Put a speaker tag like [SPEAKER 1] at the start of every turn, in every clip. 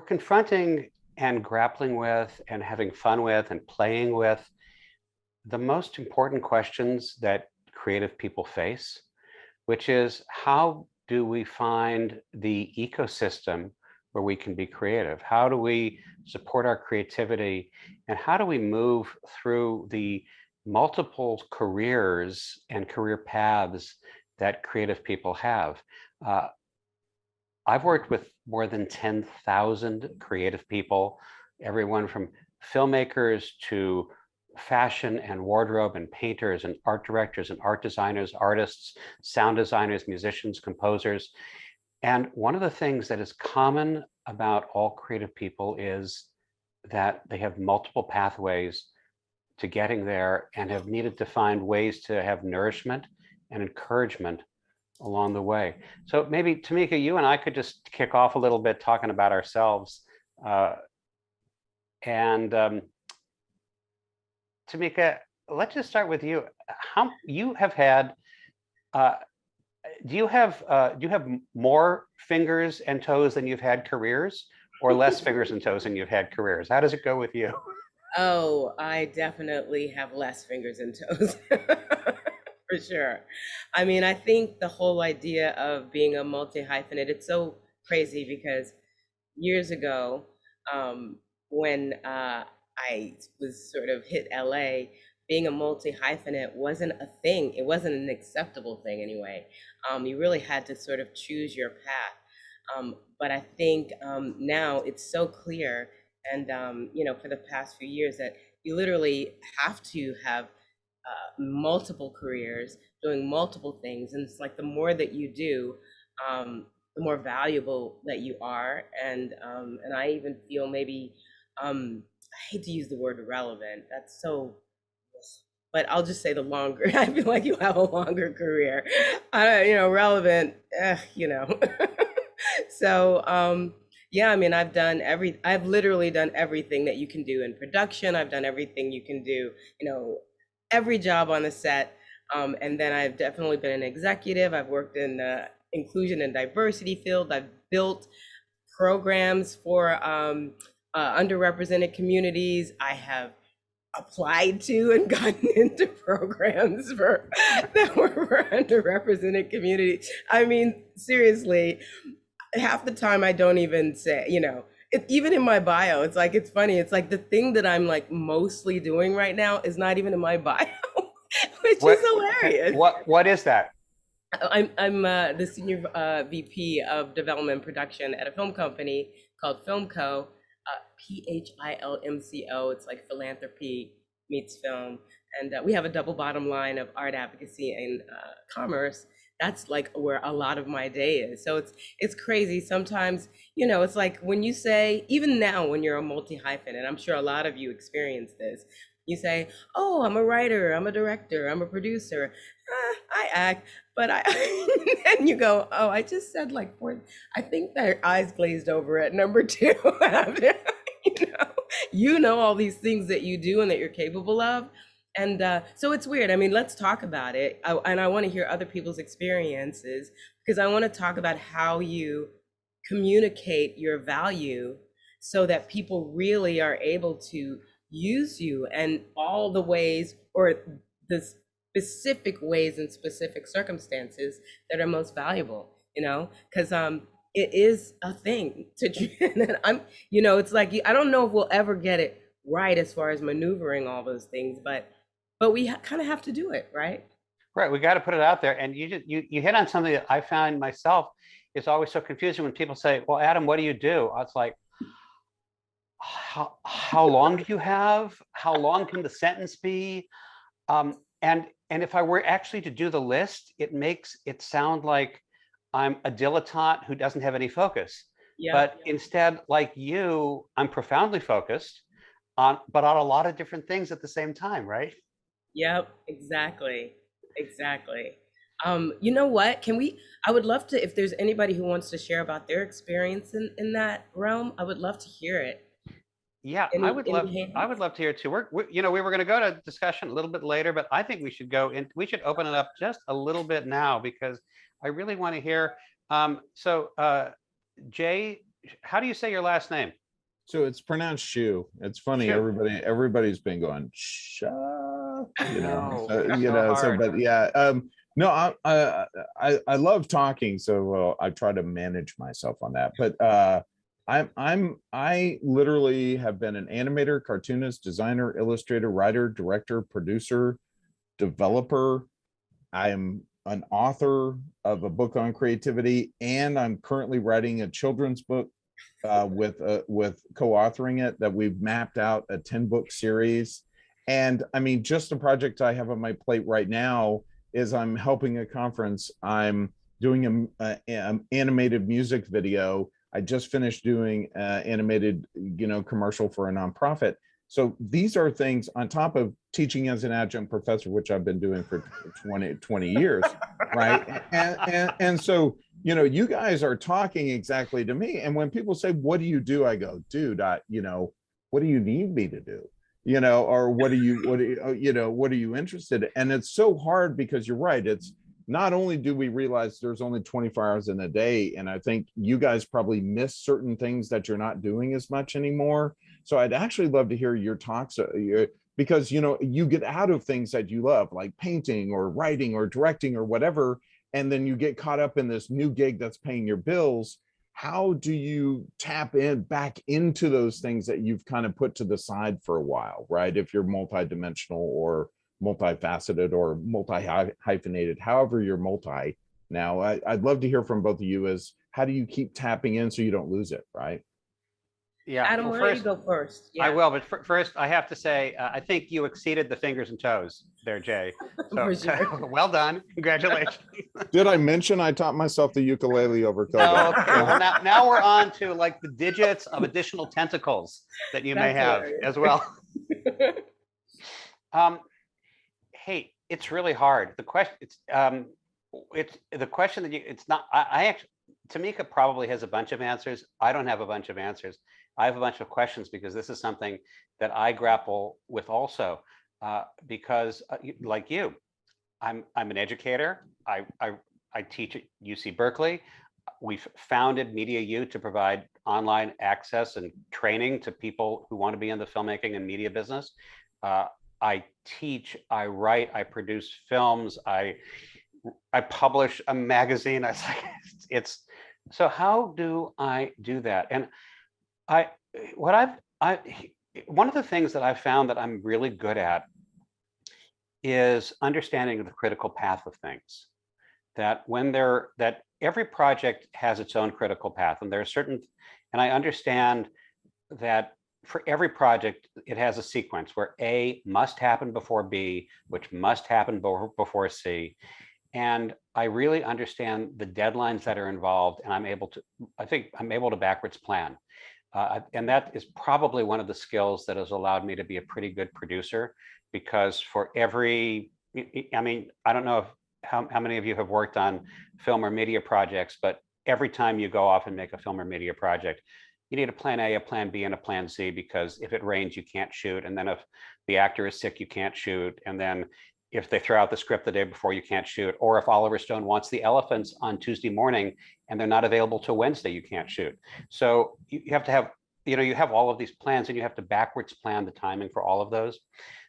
[SPEAKER 1] confronting and grappling with and having fun with and playing with the most important questions that creative people face, which is how do we find the ecosystem where we can be creative? How do we support our creativity? And how do we move through the multiple careers and career paths that creative people have? Uh, I've worked with more than 10,000 creative people, everyone from filmmakers to fashion and wardrobe and painters and art directors and art designers, artists, sound designers, musicians, composers. And one of the things that is common about all creative people is that they have multiple pathways to getting there and have needed to find ways to have nourishment and encouragement along the way. So maybe Tamika, you and I could just kick off a little bit talking about ourselves. And Tamika, let's just start with you. How you have had? Do you have more fingers and toes than you've had careers, or less fingers and toes than you've had careers? How does it go with you?
[SPEAKER 2] Oh, I definitely have less fingers and toes. For sure. I mean, I think the whole idea of being a multi-hyphenate, it's so crazy because years ago, when I was sort of hit LA, being a multi-hyphenate wasn't a thing. It wasn't an acceptable thing anyway. You really had to sort of choose your path. But I think now it's so clear, and for the past few years that you literally have to have multiple careers, doing multiple things, and it's like the more that you do, the more valuable that you are, and I even feel maybe I hate to use the word relevant. That's so, but I'll just say the longer. I feel like you have a longer career. Relevant. So yeah, I mean, I've literally done everything that you can do in production. I've done everything you can do, every job on the set. And then I've definitely been an executive. I've worked in the inclusion and diversity field. I've built programs for underrepresented communities. I have applied to and gotten into programs that were for underrepresented communities. I mean, seriously, half the time I don't even say, even in my bio, it's funny. It's like the thing that I'm like mostly doing right now is not even in my bio, which
[SPEAKER 1] What
[SPEAKER 2] is hilarious.
[SPEAKER 1] what is that?
[SPEAKER 2] I'm the senior VP of development and production at a film company called Filmco, PHILMCO. It's like philanthropy meets film, and we have a double bottom line of art advocacy and commerce. That's like where a lot of my day is. So it's crazy. Sometimes, it's like when you say, even now when you're a multi-hyphen, and I'm sure a lot of you experience this, you say, oh, I'm a writer, I'm a director, I'm a producer, I act, but and you go, oh, I just said like four, I think their eyes glazed over at number two. All these things that you do and that you're capable of. And so it's weird. I mean, let's talk about it. And I want to hear other people's experiences, because I want to talk about how you communicate your value so that people really are able to use you, and all the ways, or the specific ways and specific circumstances that are most valuable, because it is a thing to it's like, I don't know if we'll ever get it right as far as maneuvering all those things, but we kind of have to do it, right?
[SPEAKER 1] Right, we got to put it out there. And you hit on something that I found myself is always so confusing when people say, well, Adam, what do you do? I was like, how long do you have? How long can the sentence be? And if I were actually to do the list, it makes it sound like I'm a dilettante who doesn't have any focus.
[SPEAKER 2] Yeah.
[SPEAKER 1] But instead, like you, I'm profoundly focused but on a lot of different things at the same time, right?
[SPEAKER 2] Yep, exactly. Exactly. You know what? I would love to, if there's anybody who wants to share about their experience in that realm, I would love to hear it.
[SPEAKER 1] Yeah,
[SPEAKER 2] Any
[SPEAKER 1] I would
[SPEAKER 2] hands?
[SPEAKER 1] love to hear it too. We were going to go to discussion a little bit later, but I think we should open it up just a little bit now because I really want to hear. So Jay, how do you say your last name?
[SPEAKER 3] So it's pronounced shoe. It's funny.
[SPEAKER 1] Shu.
[SPEAKER 3] Everybody's been going, Sha, you know,
[SPEAKER 1] No,
[SPEAKER 3] so,
[SPEAKER 1] it's
[SPEAKER 3] you
[SPEAKER 1] so
[SPEAKER 3] know, so,
[SPEAKER 1] hard.
[SPEAKER 3] but yeah, no, I love talking. So I try to manage myself on that, but, I literally have been an animator, cartoonist, designer, illustrator, writer, director, producer, developer. I am an author of a book on creativity, and I'm currently writing a children's book with co-authoring it that we've mapped out a 10-book series. And I mean, just the project I have on my plate right now is I'm helping a conference. I'm doing a animated music video. I just finished doing animated, commercial for a nonprofit. So these are things on top of teaching as an adjunct professor, which I've been doing for 20 years, right? And so, you guys are talking exactly to me. And when people say, what do you do? I go, dude, what do you need me to do? Or what are you interested in? And it's so hard because you're right. It's not only do we realize there's only 24 hours in a day, and I think you guys probably miss certain things that you're not doing as much anymore. So I'd actually love to hear your talks, because you get out of things that you love, like painting or writing or directing or whatever, and then you get caught up in this new gig that's paying your bills. How do you tap back into those things that you've kind of put to the side for a while, right? If you're multidimensional or multifaceted or multi-hyphenated, however you're multi. Now, I'd love to hear from both of you is how do you keep tapping in so you don't lose it, right?
[SPEAKER 1] Yeah.
[SPEAKER 2] Adam,
[SPEAKER 1] Well,
[SPEAKER 2] why don't you
[SPEAKER 1] first,
[SPEAKER 2] go first?
[SPEAKER 1] I
[SPEAKER 2] Yeah,
[SPEAKER 1] will, but first I have to say, I think you exceeded the fingers and toes there, Jay. So
[SPEAKER 2] for sure.
[SPEAKER 1] well done. Congratulations.
[SPEAKER 3] Did I mention I taught myself the ukulele over COVID?
[SPEAKER 1] No, okay. Well, now we're on to like the digits of additional tentacles that you may
[SPEAKER 2] That's
[SPEAKER 1] have
[SPEAKER 2] hilarious.
[SPEAKER 1] as well. Hey, it's really hard. The question, it's the question that it's not. I actually, Tamika probably has a bunch of answers. I don't have a bunch of answers. I have a bunch of questions because this is something that I grapple with also. Because like you, I'm an educator. I teach at UC Berkeley. We've founded MediaU to provide online access and training to people who want to be in the filmmaking and media business. I teach, I write, I produce films, I publish a magazine. It's so how do I do that? And I what I one of the things that I've found that I'm really good at is understanding the critical path of things. That every project has its own critical path, and there are certain, and I understand that for every project, it has a sequence where A must happen before B, which must happen before C. And I really understand the deadlines that are involved, and I think I'm able to backwards plan. And that is probably one of the skills that has allowed me to be a pretty good producer, because for every, I mean, I don't know how many of you have worked on film or media projects, but every time you go off and make a film or media project, you need a plan A, a plan B, and a plan C, because if it rains, you can't shoot. And then if the actor is sick, you can't shoot. And then if they throw out the script the day before, you can't shoot. Or if Oliver Stone wants the elephants on Tuesday morning and they're not available till Wednesday, you can't shoot. So you have to have, you have all of these plans, and you have to backwards plan the timing for all of those.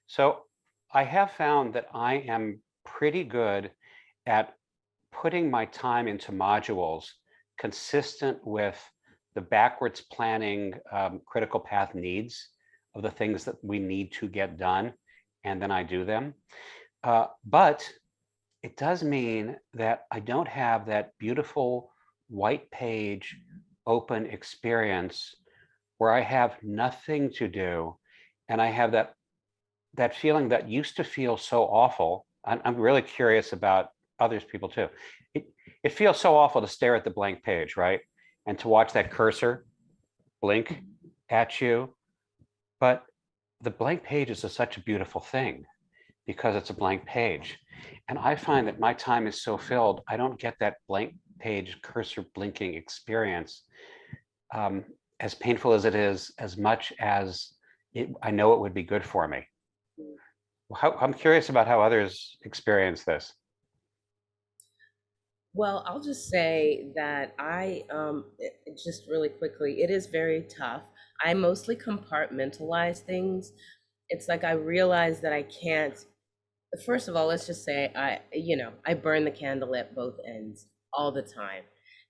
[SPEAKER 1] So I have found that I am pretty good at putting my time into modules consistent with the backwards planning critical path needs of the things that we need to get done, and then I do them. But it does mean that I don't have that beautiful white page open experience where I have nothing to do, and I have that feeling that used to feel so awful. I'm really curious about others people too. It feels so awful to stare at the blank page, right? And to watch that cursor blink at you. But the blank page is such a beautiful thing because it's a blank page. And I find that my time is so filled, I don't get that blank page cursor blinking experience, as painful as it is, as much as I know it would be good for me. I'm curious about how others experience this.
[SPEAKER 2] Well, I'll just say that just really quickly, it is very tough. I mostly compartmentalize things. It's like I realize that I can't, first of all, let's just say I burn the candle at both ends all the time.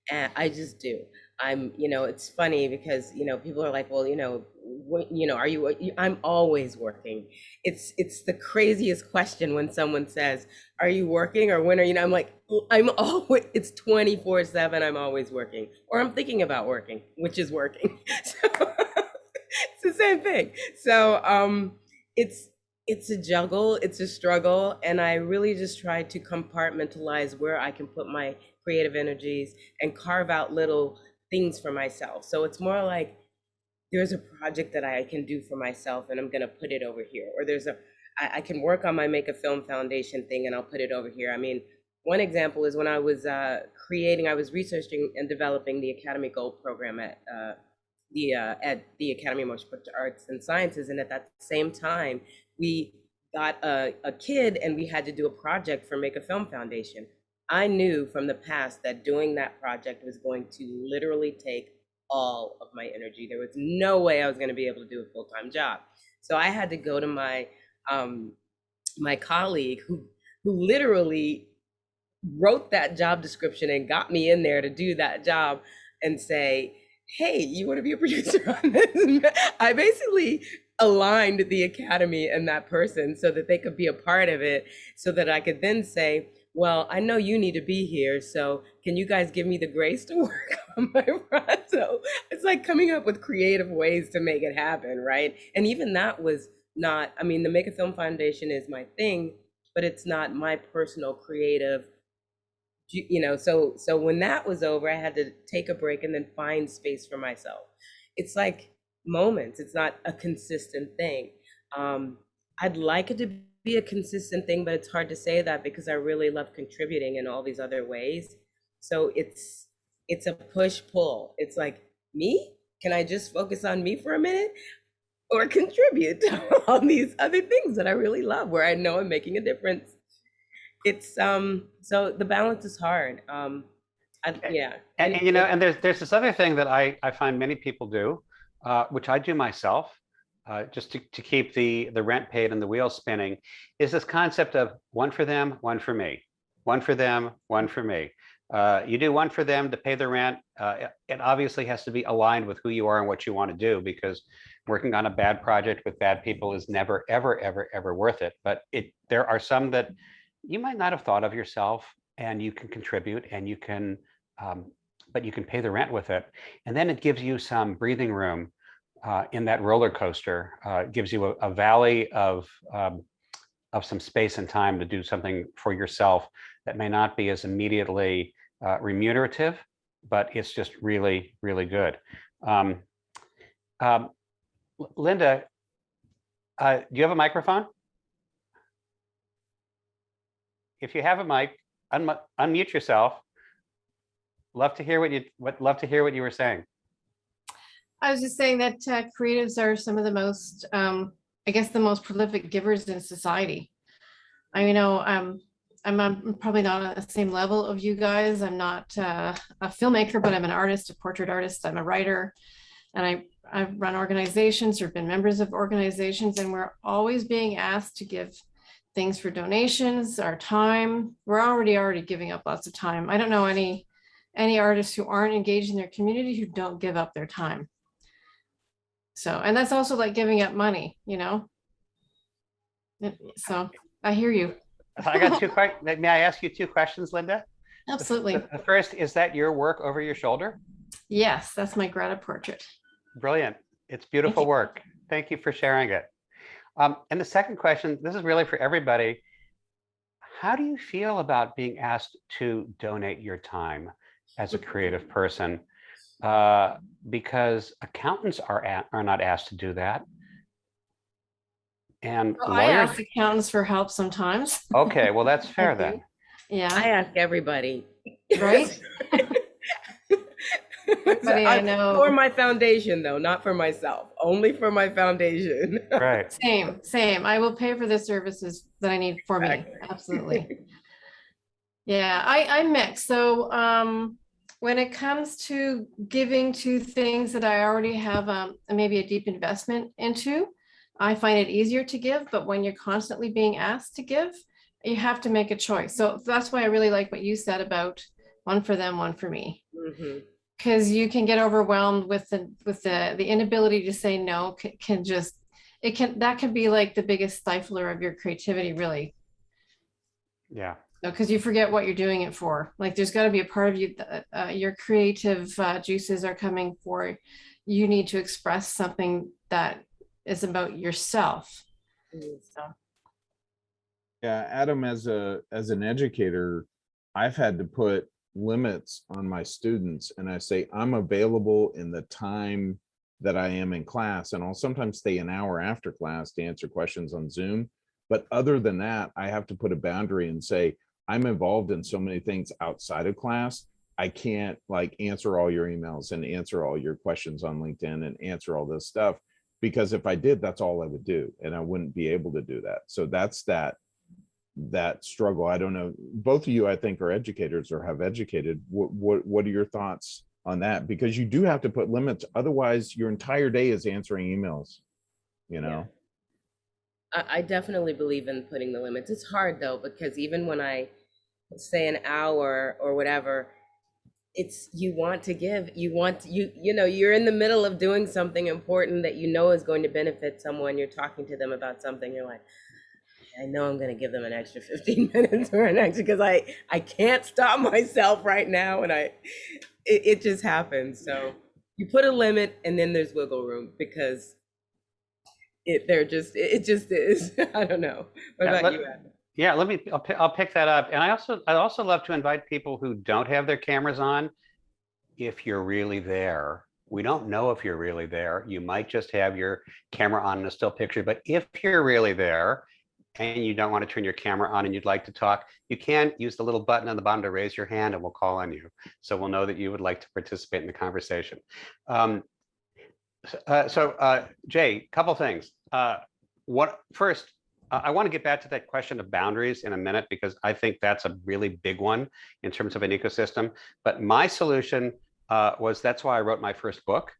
[SPEAKER 2] And I just do. It's funny because, people are like, well, are you, I'm always working. It's the craziest question when someone says, are you working or when are you, I'm like, "Well, I'm always, it's 24/7. I'm always working, or I'm thinking about working, which is working." So it's the same thing. So, it's, it's a juggle, it's a struggle, and I really just try to compartmentalize where I can put my creative energies and carve out little things for myself. So it's more like there's a project that I can do for myself and I'm gonna put it over here. Or I can work on my Make a Film Foundation thing and I'll put it over here. I mean, one example is when I was I was researching and developing the Academy Gold program at the Academy of Motion Picture Arts and Sciences. And at that same time, we got a kid and we had to do a project for Make a Film Foundation. I knew from the past that doing that project was going to literally take all of my energy. There was no way I was going to be able to do a full-time job. So I had to go to my colleague who literally wrote that job description and got me in there to do that job and say, hey, you want to be a producer on this? I basically aligned the Academy and that person so that they could be a part of it, so that I could then say, well, I know you need to be here, so can you guys give me the grace to work on my project? So it's like coming up with creative ways to make it happen, right? And even that was not, I mean, the Make a Film Foundation is my thing, but it's not my personal creative, so when that was over, I had to take a break and then find space for myself. It's like moments, it's not a consistent thing. I'd like it to be a consistent thing, but it's hard to say that because I really love contributing in all these other ways. So it's a push pull. It's like, me? Can I just focus on me for a minute? Or contribute to all these other things that I really love, where I know I'm making a difference. It's so the balance is hard. Yeah.
[SPEAKER 1] And there's this other thing that I find many people do, which I do myself, just to keep the rent paid and the wheels spinning, is this concept of one for them, one for me, one for them, one for me. You do one for them to pay the rent. It obviously has to be aligned with who you are and what you want to do, because working on a bad project with bad people is never, ever, ever, ever worth it. But there are some that you might not have thought of yourself, and you can contribute, and you can, but you can pay the rent with it, and then it gives you some breathing room in that roller coaster. It gives you a valley of some space and time to do something for yourself that may not be as immediately remunerative, but it's just really, really good. Linda, do you have a microphone? If you have a mic, unmute yourself. Love to hear what you were saying.
[SPEAKER 4] I was just saying that creatives are some of the most, I guess, the most prolific givers in society. I'm probably not on the same level of you guys. I'm not a filmmaker, but I'm an artist, a portrait artist. I'm a writer, and I've run organizations or been members of organizations, and we're always being asked to give things for donations, our time. We're already giving up lots of time. I don't know any artists who aren't engaged in their community who don't give up their time. So, and that's also like giving up money, So I hear you.
[SPEAKER 1] I got two questions. May I ask you two questions, Linda?
[SPEAKER 4] Absolutely.
[SPEAKER 1] The first, is that your work over your shoulder?
[SPEAKER 4] Yes, that's my Greta portrait.
[SPEAKER 1] Brilliant. It's beautiful work. Thank you for sharing it. And the second question, this is really for everybody. How do you feel about being asked to donate your time as a creative person? Because accountants are not asked to do that. And
[SPEAKER 4] Well,
[SPEAKER 1] lawyers.
[SPEAKER 4] I ask accountants for help sometimes.
[SPEAKER 1] Okay, well, that's fair then.
[SPEAKER 4] Yeah.
[SPEAKER 2] I ask everybody.
[SPEAKER 4] Right? I know.
[SPEAKER 2] For my foundation, though, not for myself. Only for my foundation.
[SPEAKER 1] Right.
[SPEAKER 4] Same. I will pay for the services that I need for me. Absolutely. Yeah, I mix. So when it comes to giving to things that I already have maybe a deep investment into, I find it easier to give. But when you're constantly being asked to give, you have to make a choice. So that's why I really like what you said about one for them, one for me.
[SPEAKER 2] Mm-hmm.
[SPEAKER 4] Because you can get overwhelmed with the inability to say no can just that can be like the biggest stifler of your creativity, really.
[SPEAKER 1] Yeah.
[SPEAKER 4] Because you forget what you're doing it for. Like there's got to be a part of you that your creative juices are coming for. You need to express something that is about yourself. So.
[SPEAKER 3] Yeah, Adam, as an educator, I've had to put limits on my students, and I say I'm available in the time that I am in class, and I'll sometimes stay an hour after class to answer questions on Zoom. But other than that, I have to put a boundary and say I'm involved in so many things outside of class. I can't like answer all your emails and answer all your questions on LinkedIn and answer all this stuff, because if I did, that's all I would do, and I wouldn't be able to do that. So that's that struggle. I don't know, both of you I think are educators or have educated. What are your thoughts on that? Because you do have to put limits, otherwise your entire day is answering emails, you know.
[SPEAKER 2] I definitely believe in putting the limits. It's hard though, because even when I say an hour or whatever, it's you want to give, you know, you're in the middle of doing something important that you know is going to benefit someone. You're talking to them about something, you're like, I know I'm going to give them an extra 15 minutes or an extra, because I can't stop myself right now, and it just happens. So you put a limit, and then there's wiggle room, because it just is. I don't know. What about you, Adam?
[SPEAKER 1] Yeah, I'll pick that up. And I also love to invite people who don't have their cameras on. If you're really there, we don't know if you're really there. You might just have your camera on in a still picture, but if you're really there and you don't want to turn your camera on and you'd like to talk, you can use the little button on the bottom to raise your hand and we'll call on you. So we'll know that you would like to participate in the conversation. Jay, couple things. First, I want to get back to that question of boundaries in a minute, because I think that's a really big one in terms of an ecosystem. But my solution that's why I wrote my first book,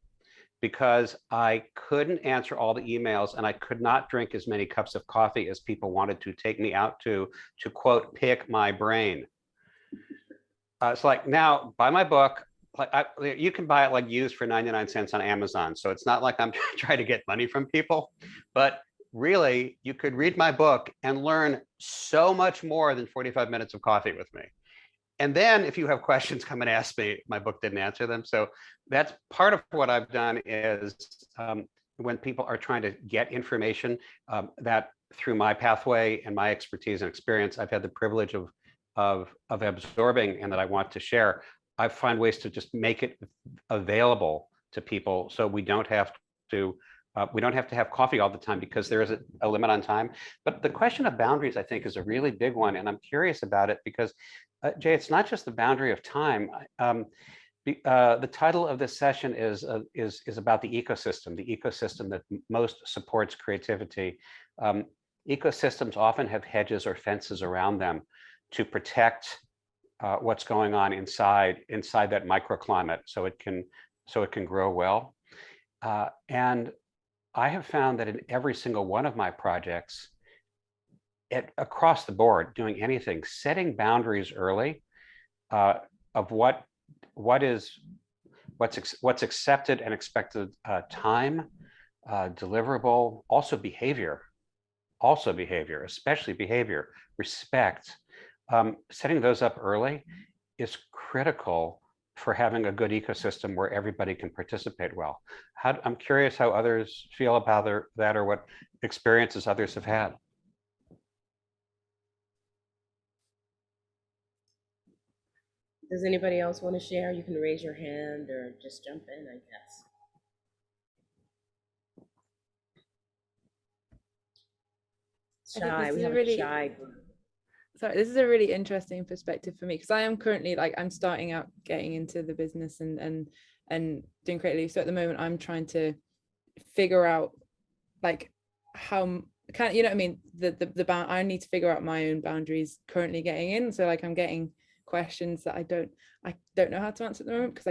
[SPEAKER 1] because I couldn't answer all the emails and I could not drink as many cups of coffee as people wanted to take me out to quote, pick my brain. It's like, now buy my book. Like you can buy it like used for 99 cents on Amazon. So it's not like I'm trying to get money from people, but really you could read my book and learn so much more than 45 minutes of coffee with me. And then if you have questions, come and ask me. My book didn't answer them. So that's part of what I've done is when people are trying to get information that through my pathway and my expertise and experience, I've had the privilege of absorbing and that I want to share. I find ways to just make it available to people so we don't have to have coffee all the time, because there is a limit on time. But the question of boundaries, I think, is a really big one. And I'm curious about it because, Jay, it's not just the boundary of time. The title of this session is about the ecosystem that most supports creativity. Ecosystems often have hedges or fences around them to protect what's going on inside that microclimate, so it can grow well. And I have found that in every single one of my projects, across the board, doing anything, setting boundaries early of what's accepted and expected time, deliverable, also behavior, especially behavior, respect. Setting those up early is critical for having a good ecosystem where everybody can participate well. I'm curious how others feel about that, or what experiences others have had.
[SPEAKER 2] Does anybody else want to share? You can raise your hand or just jump in, I guess. Shy, we have a shy group.
[SPEAKER 5] Sorry, this is a really interesting perspective for me, because I am currently I'm starting out getting into the business and doing creatively. So at the moment I'm trying to figure out like how kind of, you know what I mean, the bound, I need to figure out my own boundaries currently getting in. So like I'm getting questions that I don't know how to answer at the moment, because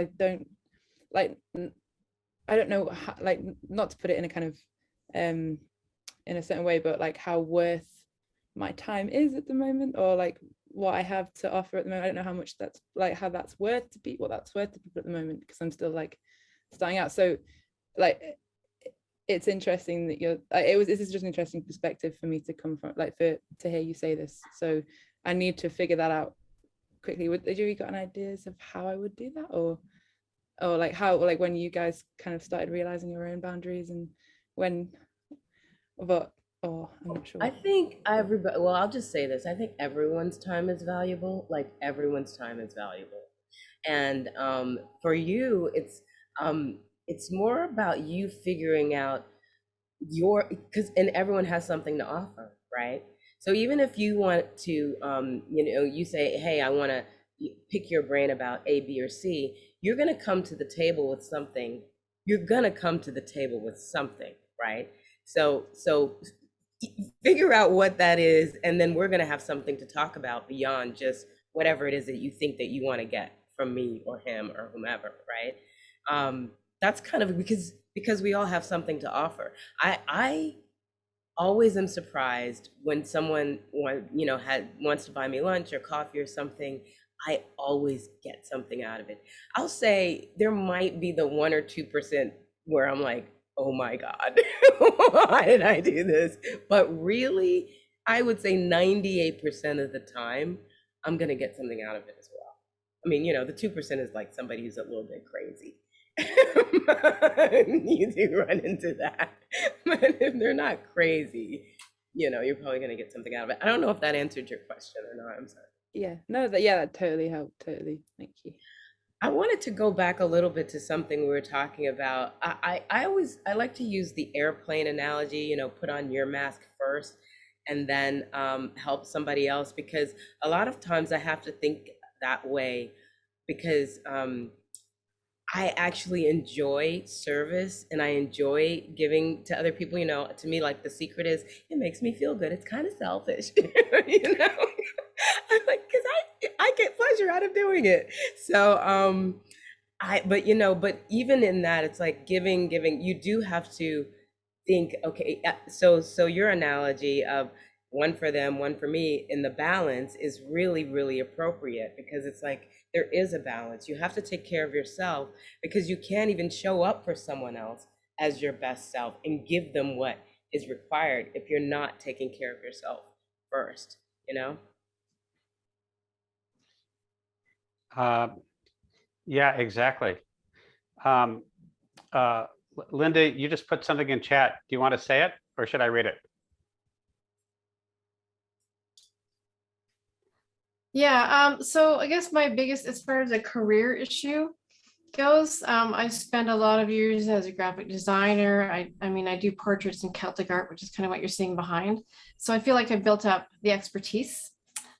[SPEAKER 5] I don't know how, like, not to put it in a kind of in a certain way, but like how worth my time is at the moment, or like what I have to offer at the moment. I don't know how much that's like, how that's worth to people at the moment, because I'm still like starting out. So like it's interesting that this is just an interesting perspective for me to come from, like to hear you say this. So I need to figure that out quickly. Have you got any ideas of how I would do that, or like how, like when you guys kind of started realizing your own boundaries, and when, but I'm not sure.
[SPEAKER 2] I think everybody, well, I'll just say this. I think everyone's time is valuable. Like everyone's time is valuable. And for you, it's more about you figuring out because and everyone has something to offer, right? So even if you want to, you say, hey, I want to pick your brain about A, B, or C, you're going to come to the table with something. You're going to come to the table with something, right? So figure out what that is, and then we're going to have something to talk about beyond just whatever it is that you think that you want to get from me or him or whomever, right? That's kind of because we all have something to offer. I always am surprised when someone wants to buy me lunch or coffee or something. I always get something out of it. I'll say there might be the 1 or 2% where I'm like, oh my God, why did I do this? But really, I would say 98% of the time, I'm gonna get something out of it as well. I mean, the 2% is like somebody who's a little bit crazy. You do run into that. But if they're not crazy, you're probably gonna get something out of it. I don't know if that answered your question or not, I'm sorry.
[SPEAKER 5] Yeah, no, that totally helped, totally, thank you.
[SPEAKER 2] I wanted to go back a little bit to something we were talking about. I like to use the airplane analogy, put on your mask first and then help somebody else, because a lot of times I have to think that way because I actually enjoy service and I enjoy giving to other people. To me, like the secret is it makes me feel good. It's kind of selfish, I'm like, because I get pleasure out of doing it. So but even in that, it's like giving, you do have to think, okay, so your analogy of one for them, one for me in the balance is really, really appropriate, because it's like there is a balance. You have to take care of yourself, because you can't even show up for someone else as your best self and give them what is required if you're not taking care of yourself first,
[SPEAKER 1] Yeah, exactly. Linda, you just put something in chat. Do you want to say it, or should I read it?
[SPEAKER 4] Yeah, so I guess my biggest, as far as a career issue goes, I spent a lot of years as a graphic designer. I mean, I do portraits and Celtic art, which is kind of what you're seeing behind. So I feel like I built up the expertise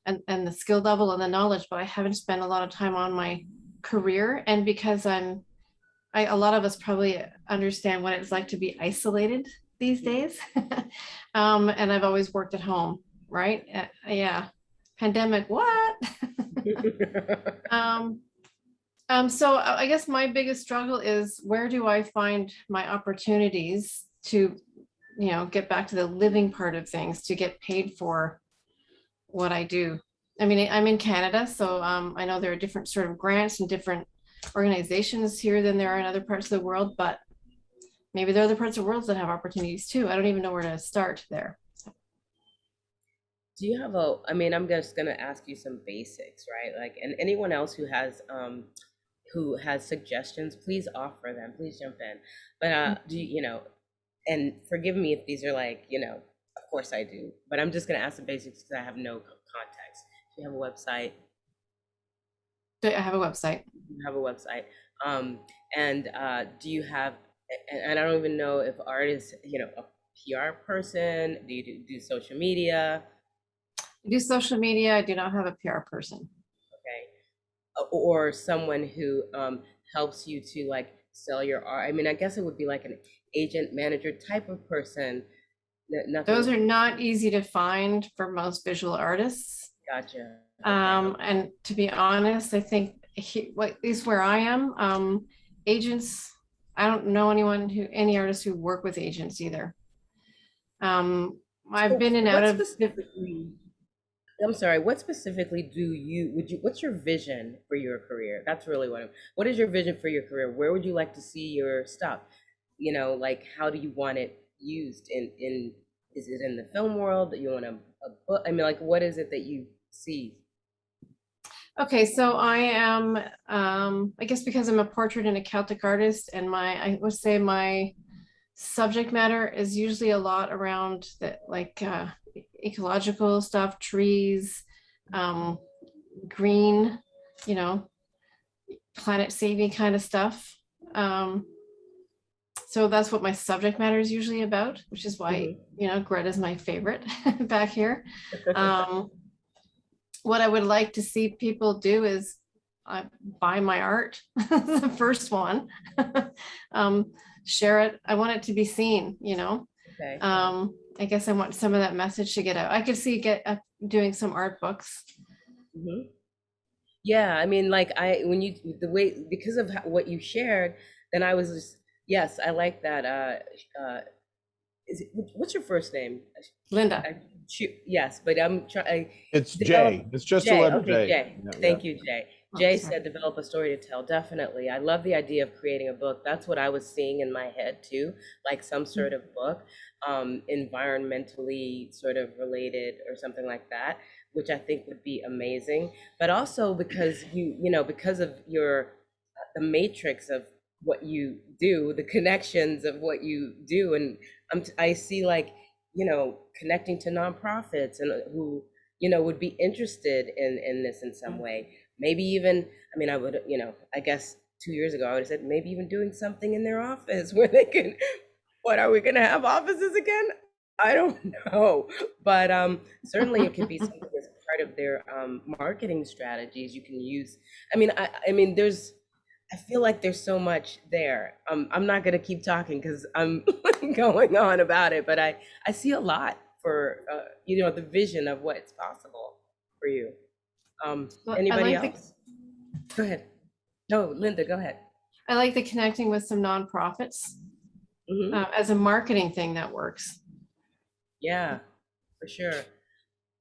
[SPEAKER 4] and the skill level and the knowledge, but I haven't spent a lot of time on my career. And because a lot of us probably understand what it's like to be isolated these days. And I've always worked at home, right? Yeah. Pandemic, what? So I guess my biggest struggle is, where do I find my opportunities to, get back to the living part of things, to get paid for what I do? I mean, I'm in Canada, so I know there are different sort of grants and different organizations here than there are in other parts of the world, but maybe there are other parts of the world that have opportunities too. I don't even know where to start there.
[SPEAKER 2] Do you have I'm just gonna ask you some basics, right? Like, and anyone else who has suggestions, please offer them, please jump in. But do and forgive me if these are like, of course I do, but I'm just gonna ask the basics because I have no context. Do you have a website?
[SPEAKER 4] I have a website.
[SPEAKER 2] You have a website. And do you have, and I don't even know if art is, a PR person? Do you do social media?
[SPEAKER 4] I do social media. I do not have a PR person.
[SPEAKER 2] Okay. Or someone who helps you to like sell your art. I mean, I guess it would be like an agent manager type of person Nothing.
[SPEAKER 4] Those are not easy to find for most visual artists.
[SPEAKER 2] Gotcha.
[SPEAKER 4] And to be honest, I think at least where I am, agents, I don't know any artists who work with agents either. I've been in and out of.
[SPEAKER 2] I'm sorry, what specifically what's your vision for your career? That's really what is your vision for your career? Where would you like to see your stuff? You know, like, how do you want it used is it in the film world that you want a book? I mean, like, what is it that you see?
[SPEAKER 4] Okay, so I am, I guess because I'm a portrait and a Celtic artist, and I would say my subject matter is usually a lot around the ecological stuff, trees, green, you know, planet saving kind of stuff. So that's what my subject matter is usually about, which is why, you know, Greta is my favorite back here. What I would like to see people do is buy my art, the first one, share it. I want it to be seen, you know.
[SPEAKER 2] Okay.
[SPEAKER 4] I guess I want some of that message to get out. I could see doing some art books.
[SPEAKER 2] Yeah, I mean, like, because of what you shared, then I was just, yes, I like that. What's your first name?
[SPEAKER 4] Linda.
[SPEAKER 2] Yes, but I'm trying.
[SPEAKER 3] It's Jay. It's just a letter J.
[SPEAKER 2] Jay. Thank you, Jay. Jay said develop a story to tell. Definitely. I love the idea of creating a book. That's what I was seeing in my head too, like some sort of book, environmentally sort of related or something like that, which I think would be amazing. But also because because of the matrix of what you do, the connections of what you do, and I see, like, you know, connecting to nonprofits and who, you know, would be interested in this in some way. Maybe even, I mean, I would, you know, I guess 2 years ago, I would have said maybe even doing something in their office where they can, what, are we going to have offices again? I don't know. But certainly it could be something as part of their marketing strategies you can use. I mean, I feel like there's so much there. I'm not going to keep talking because I'm going on about it, but I see a lot for, you know, the vision of what's possible for you. Anybody else? Go ahead. No, Linda, go ahead.
[SPEAKER 4] I like the connecting with some nonprofits as a marketing thing that works.
[SPEAKER 2] Yeah, for sure.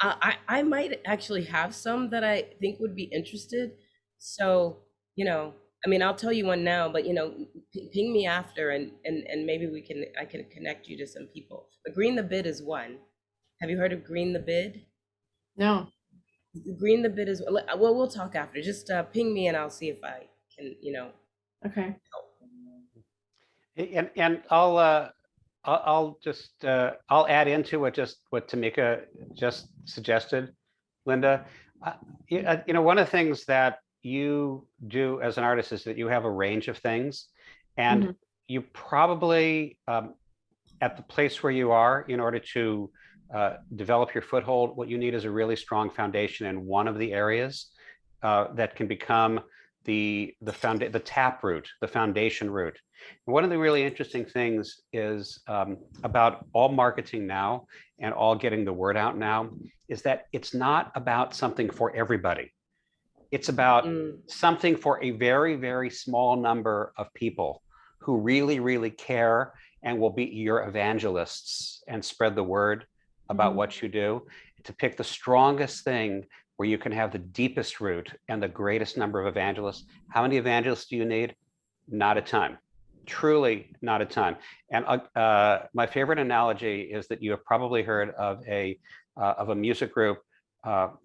[SPEAKER 2] I might actually have some that I think would be interested. So, you know, I mean, I'll tell you one now, but, you know, ping me after and maybe I can connect you to some people. But Green the Bid is one. Have you heard of Green the Bid?
[SPEAKER 4] No.
[SPEAKER 2] Green the Bid is, well, we'll talk after. Just ping me and I'll see if I can, you know.
[SPEAKER 4] Okay.
[SPEAKER 1] And I'll just I'll add into what Tamika just suggested, Linda. You know, one of the things that you do as an artist is that you have a range of things, and you probably at the place where you are, in order to develop your foothold, what you need is a really strong foundation in one of the areas that can become the tap root, the foundation root. And one of the really interesting things is about all marketing now and all getting the word out now is that it's not about something for everybody. It's about something for a very, very small number of people who really, really care and will be your evangelists and spread the word about what you do, to pick the strongest thing where you can have the deepest root and the greatest number of evangelists. How many evangelists do you need? Not a ton. Truly not a ton. And my favorite analogy is that you have probably heard of a music group, not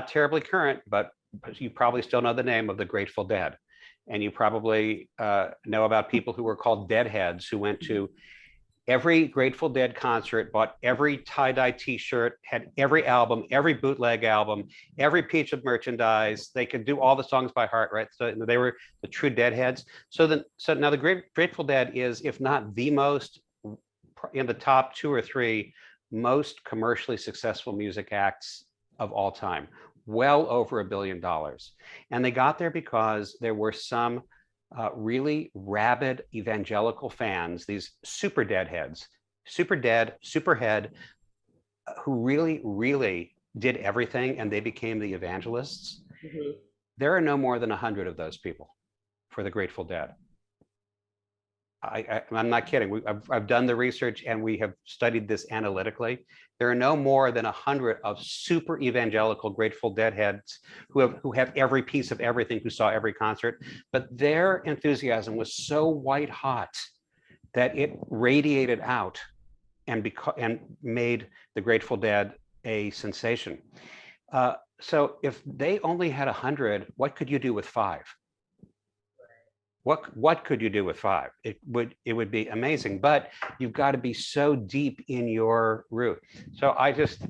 [SPEAKER 1] terribly current, but you probably still know the name of the Grateful Dead. And you probably know about people who were called Deadheads, who went to every Grateful Dead concert, bought every tie-dye t-shirt, had every album, every bootleg album, every piece of merchandise. They could do all the songs by heart, right? So they were the true Deadheads. So now the Grateful Dead is, if not the most, in the top 2 or 3 most commercially successful music acts of all time, well over $1 billion. And they got there because there were some really rabid evangelical fans, these super Deadheads, super dead, superhead, who really, really did everything and they became the evangelists.
[SPEAKER 2] Mhm.
[SPEAKER 1] There are no more than 100 of those people for the Grateful Dead. I'm not kidding. I've done the research and we have studied this analytically. There are no more than 100 of super evangelical Grateful Dead heads who have every piece of everything, who saw every concert, but their enthusiasm was so white hot that it radiated out and made the Grateful Dead a sensation. So if they only had 100, what could you do with 5? What could you do with 5? It would be amazing, but you've got to be so deep in your root. So I just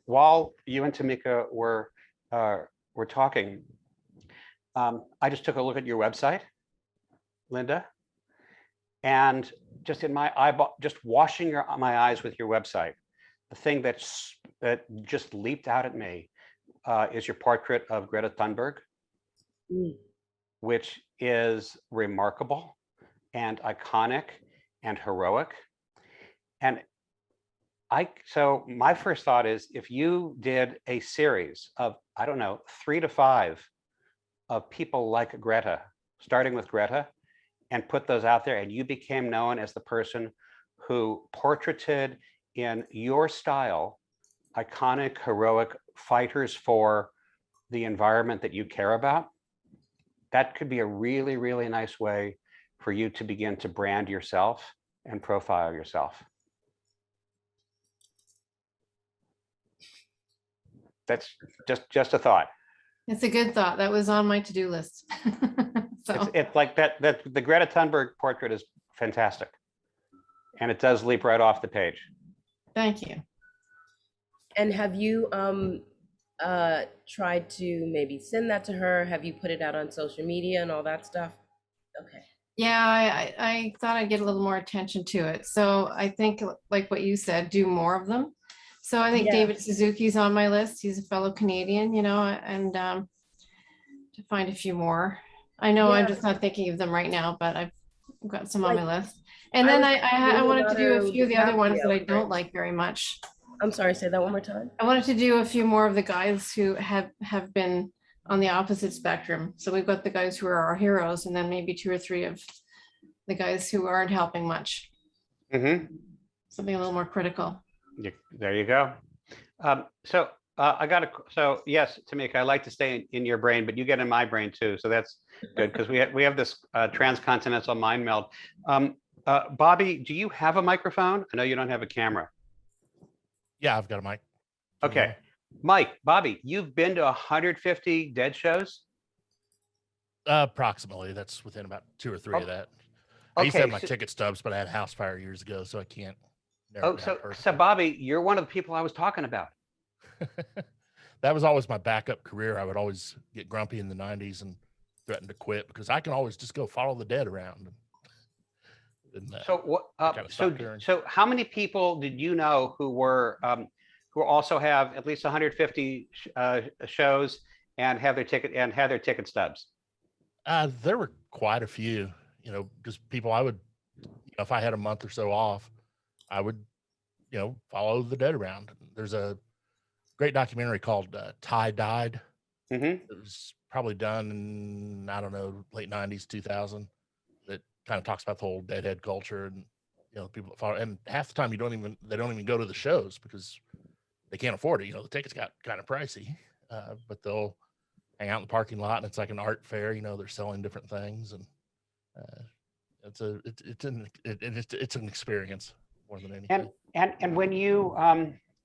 [SPEAKER 1] while you and Tamika were talking, I just took a look at your website, Linda, and just in my eyeball, just washing my eyes with your website, the thing that just leaped out at me is your portrait of Greta Thunberg, which is remarkable and iconic and heroic. And so my first thought is, if you did a series of, I don't know, 3 to 5 of people like Greta, starting with Greta, and put those out there, and you became known as the person who portraited in your style iconic, heroic fighters for the environment that you care about, that could be a really, really nice way for you to begin to brand yourself and profile yourself. That's just a thought.
[SPEAKER 4] It's a good thought. That was on my to-do list. So
[SPEAKER 1] It's like that the Greta Thunberg portrait is fantastic. And it does leap right off the page.
[SPEAKER 4] thank you.
[SPEAKER 2] And have you tried to maybe send that to her? Have you put it out on social media and all that stuff? Okay.
[SPEAKER 4] Yeah, I thought I'd get a little more attention to it. So I think, like what you said, do more of them. So I think
[SPEAKER 2] Yeah.
[SPEAKER 4] David Suzuki's on my list. He's a fellow Canadian, and to find a few more. I know I'm
[SPEAKER 2] Yeah.
[SPEAKER 4] just not thinking of them right now, but I've got some on my
[SPEAKER 2] Like,
[SPEAKER 4] list. And then I
[SPEAKER 2] thinking
[SPEAKER 4] wanted to do a
[SPEAKER 2] about
[SPEAKER 4] few of the other ones that I
[SPEAKER 2] DiCaprio,
[SPEAKER 4] don't
[SPEAKER 2] right?
[SPEAKER 4] like very much.
[SPEAKER 2] I'm sorry, say that one more time.
[SPEAKER 4] I wanted to do a few more of the guys who have been on the opposite spectrum. So we've got the guys who are our heroes, and then maybe 2 or 3 of the guys who aren't helping much.
[SPEAKER 1] Mm-hmm.
[SPEAKER 4] Something a little more critical.
[SPEAKER 1] There you go. So yes, Tamika, I like to stay in your brain, but you get in my brain too. So that's good, because we have this transcontinental mind meld. Bobby, do you have a microphone? I know you don't have a camera.
[SPEAKER 6] Yeah, I've got a mic. Can you hear
[SPEAKER 1] Okay. Mike, Bobby, you've been to 150 Dead shows?
[SPEAKER 6] me? Approximately. That's within about 2 or 3 of that. I used to have my ticket stubs, but I had house fire years ago, so I can't.
[SPEAKER 1] So Bobby, you're one of the people I was talking about.
[SPEAKER 6] That was always my backup career. I would always get grumpy in the 90s and threaten to quit, because I can always just go follow the dead around.
[SPEAKER 1] So what? So how many people did you know who also have at least 150 shows and have their ticket stubs?
[SPEAKER 6] There were quite a few, because people I would, if I had a month or so off, I would, follow the dead around. There's a great documentary called Ty Died.
[SPEAKER 1] Mm-hmm.
[SPEAKER 6] It was probably done in, I don't know, late 90s, 2000, that kind of talks about the whole deadhead culture, and people that follow. And half the time they don't even go to the shows because they can't afford it. The tickets got kind of pricey, but they'll hang out in the parking lot, and it's like an art fair. They're selling different things, and it's an experience more than anything.
[SPEAKER 1] And when you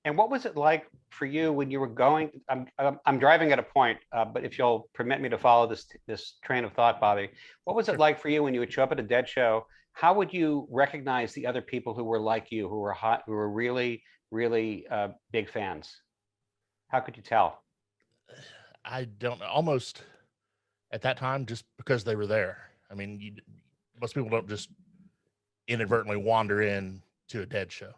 [SPEAKER 1] and what was it like for you when you were going? I'm driving at a point, but if you'll permit me to follow this train of thought, Bobby, what was it like for you when you would show up at a Dead show? How would you recognize the other people who were like you, who were really, really big fans? How could you tell?
[SPEAKER 6] I don't know. Almost at that time, just because they were there. I mean, most people don't just inadvertently wander in to a Dead show,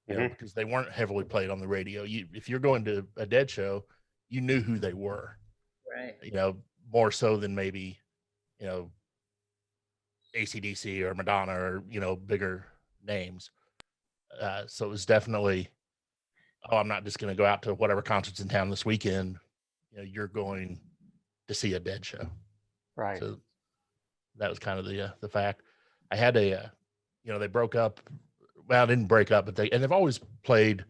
[SPEAKER 6] because they weren't heavily played on the radio. If you're going to a Dead show, you knew who they were,
[SPEAKER 2] right?
[SPEAKER 6] More so than maybe, AC/DC or Madonna or bigger names. So it was definitely, oh, I'm not just going to go out to whatever concert's in town this weekend. You know, you're going to see a Dead show.
[SPEAKER 1] Right.
[SPEAKER 6] So that was kind of the fact. I had a, you know, they broke up. Well, didn't break up, but they've always played.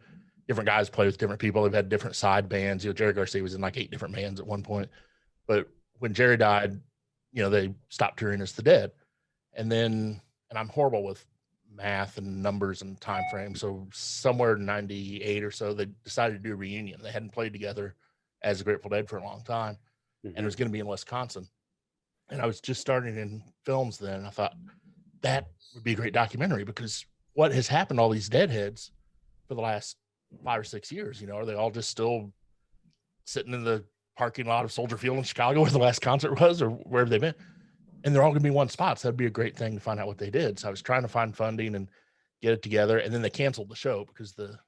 [SPEAKER 6] Different guys play with different people. They've had different side bands. You know, Jerry Garcia was in like 8 different bands at one point. But when Jerry died, you know, they stopped touring as the Dead. And then, and I'm horrible with math and numbers and time frame. So somewhere in 98 or so, they decided to do a reunion. They hadn't played together as the Grateful Dead for a long time. And it was going to be in Wisconsin. And I was just starting in films then. And I thought that would be a great documentary, because what has happened to all these Deadheads for the last 5 or 6 years? You know, are they all just still sitting in the parking lot of Soldier Field in Chicago where the last concert was, or wherever they've been? And they're all going to be one spot. So that'd be a great thing to find out what they did. So I was trying to find funding and get it together. And then they canceled the show because the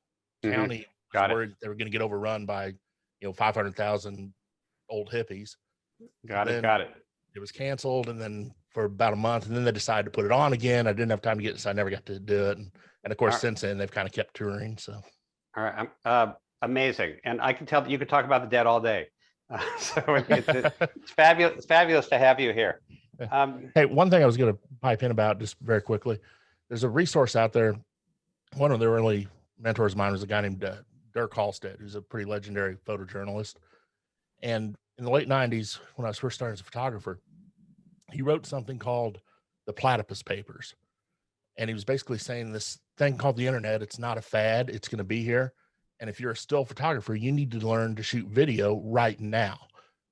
[SPEAKER 6] county was worried they were going to get overrun by, you know, 500,000 old hippies.
[SPEAKER 1] Got it.
[SPEAKER 6] It was canceled. And then for about a month, and then they decided to put it on again. I didn't have time to get it, so I never got to do it. And of course, since then they've kind of kept touring. So.
[SPEAKER 1] All right. Amazing. And I can tell that you could talk about the Dead all day. So it's fabulous. It's fabulous to have you here.
[SPEAKER 6] Hey, one thing I was going to pipe in about just very quickly. There's a resource out there. One of the early mentors of mine was a guy named Dirk Halstead, who's a pretty legendary photojournalist. And in the late 90s, when I was first starting as a photographer, he wrote something called the Platypus Papers. And he was basically saying this thing called the internet, it's not a fad, it's going to be here. And if you're a still photographer, you need to learn to shoot video right now,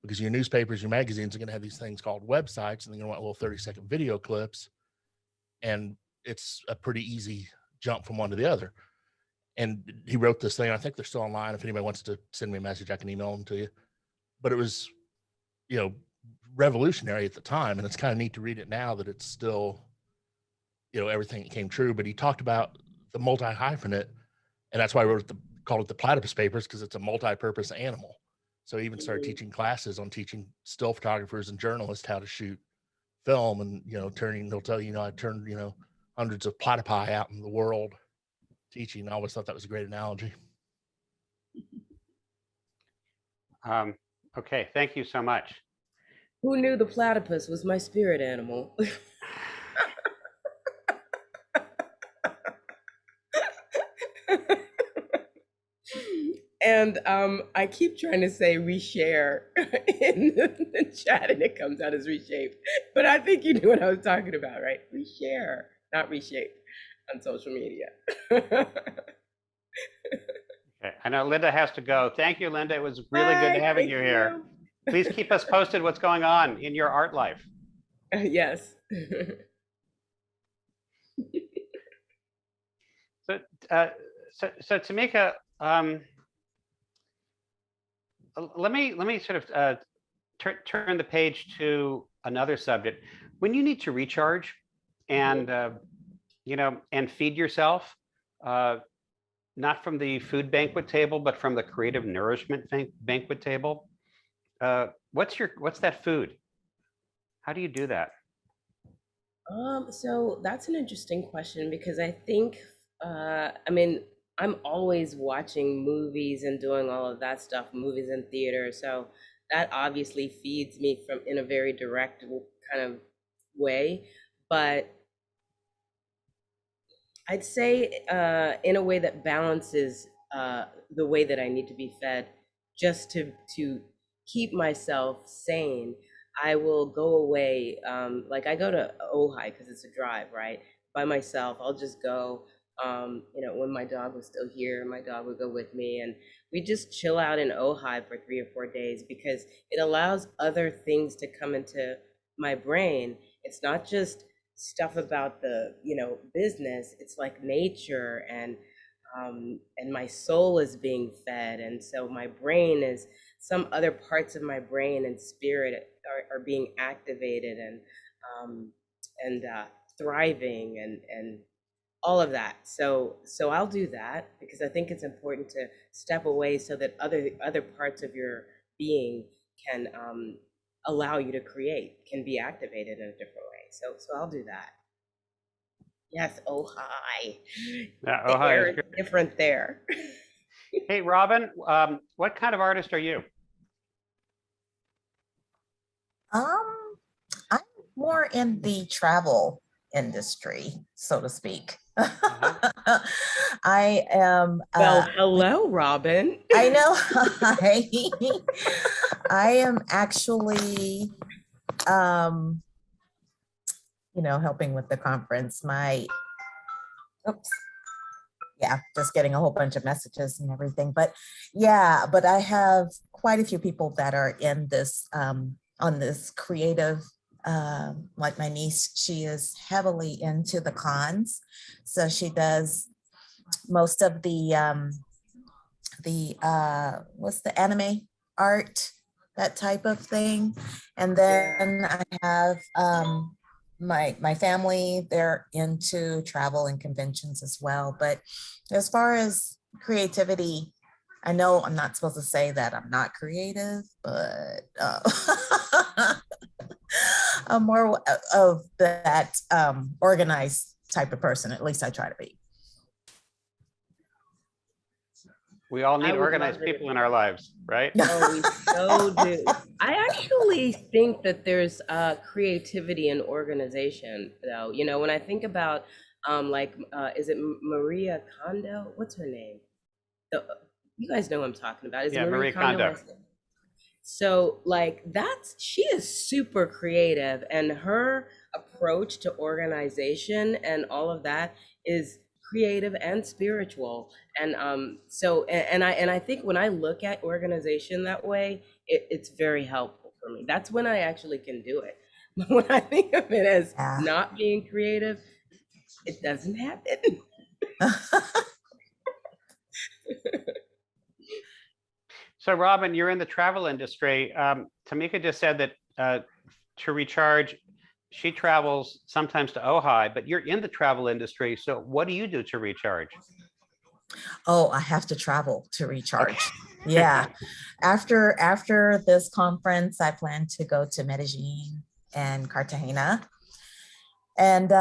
[SPEAKER 6] because your newspapers, your magazines are going to have these things called websites, and they're going to want little 30-second video clips. And it's a pretty easy jump from one to the other. And he wrote this thing. I think they're still online. If anybody wants to send me a message, I can email them to you. But it was, you know, revolutionary at the time. And it's kind of neat to read it now that it's still, you know, everything came true. But he talked about the multi-hyphenate, and that's why I called it the Platypus Papers, because it's a multi-purpose animal. So he even started teaching classes on teaching still photographers and journalists how to shoot film, and, you know, they'll tell you, you know, I turned, you know, hundreds of platypi out in the world teaching. I always thought that was a great analogy.
[SPEAKER 1] Okay, thank you so much.
[SPEAKER 2] Who knew the platypus was my spirit animal? And I keep trying to say reshare in the chat, and it comes out as reshape. But I think you knew what I was talking about, right? Reshare, not reshape, on social media.
[SPEAKER 1] Okay, I know Linda has to go. Thank you, Linda. It was really good having you here. Please keep us posted what's going on in your art life.
[SPEAKER 2] Yes.
[SPEAKER 1] So Tamika, let me sort of turn the page to another subject. When you need to recharge and you know, and feed yourself, not from the food banquet table, but from the creative nourishment banquet table, what's that food? How do you do that?
[SPEAKER 2] So that's an interesting question, because I think, I mean, I'm always watching movies and doing all of that stuff, movies and theater. So that obviously feeds me from in a very direct kind of way. But I'd say in a way that balances the way that I need to be fed, just to keep myself sane. I will go away, like I go to Ojai because it's a drive, right? By myself. I'll just go, you know, when my dog was still here, my dog would go with me, and we just chill out in Ojai for 3 or 4 days, because it allows other things to come into my brain. It's not just stuff about the, you know, business. It's like nature, and my soul is being fed, and so my brain is, some other parts of my brain and spirit are being activated, and thriving, and all of that. So I'll do that, because I think it's important to step away so that other parts of your being can allow you to create, can be activated in a different way. So I'll do that. Yes. Oh, hi.
[SPEAKER 1] Yeah,
[SPEAKER 2] The
[SPEAKER 1] Ohio
[SPEAKER 2] air
[SPEAKER 1] is
[SPEAKER 2] is
[SPEAKER 1] good.
[SPEAKER 2] different there.
[SPEAKER 1] Hey, Robin, what kind of artist are you?
[SPEAKER 7] Um, I'm more in the travel industry, so to speak. I am.
[SPEAKER 2] Well, hello, Robin.
[SPEAKER 7] I know. I am actually, um, helping with the conference. Oops. Yeah, just getting a whole bunch of messages and everything. But yeah, but I have quite a few people that are in this, on this creative, like my niece, she is heavily into the cons. So she does most of what's the anime art, that type of thing. And then I have my family, they're into travel and conventions as well. But as far as creativity, I know I'm not supposed to say that I'm not creative, but I'm more of that organized type of person. At least I try to be.
[SPEAKER 1] We all
[SPEAKER 2] I
[SPEAKER 1] need
[SPEAKER 2] would
[SPEAKER 1] organized
[SPEAKER 2] love it.
[SPEAKER 1] people in our lives, right?
[SPEAKER 2] Oh, we so do. I actually think that there's creativity in organization, though. You know, when I think about is it Maria Kondo? What's her name? You guys know what I'm talking about. Is it
[SPEAKER 1] Yeah,
[SPEAKER 2] Maria
[SPEAKER 1] Marie
[SPEAKER 2] Kondo?
[SPEAKER 1] Kondo.
[SPEAKER 2] So like she is super creative, and her approach to organization and all of that is creative and spiritual. And I think when I look at organization that way, it's very helpful for me. That's when I actually can do it. But when I think of it as
[SPEAKER 7] Yeah.
[SPEAKER 2] not being creative, it doesn't happen.
[SPEAKER 1] So, Robin, you're in the travel industry. Tamika just said that to recharge, she travels sometimes to Ojai, but you're in the travel industry. So, what do you do to recharge?
[SPEAKER 7] Oh, I have to travel to recharge.
[SPEAKER 1] Okay.
[SPEAKER 7] Yeah. After this conference, I plan to go to Medellin and Cartagena. And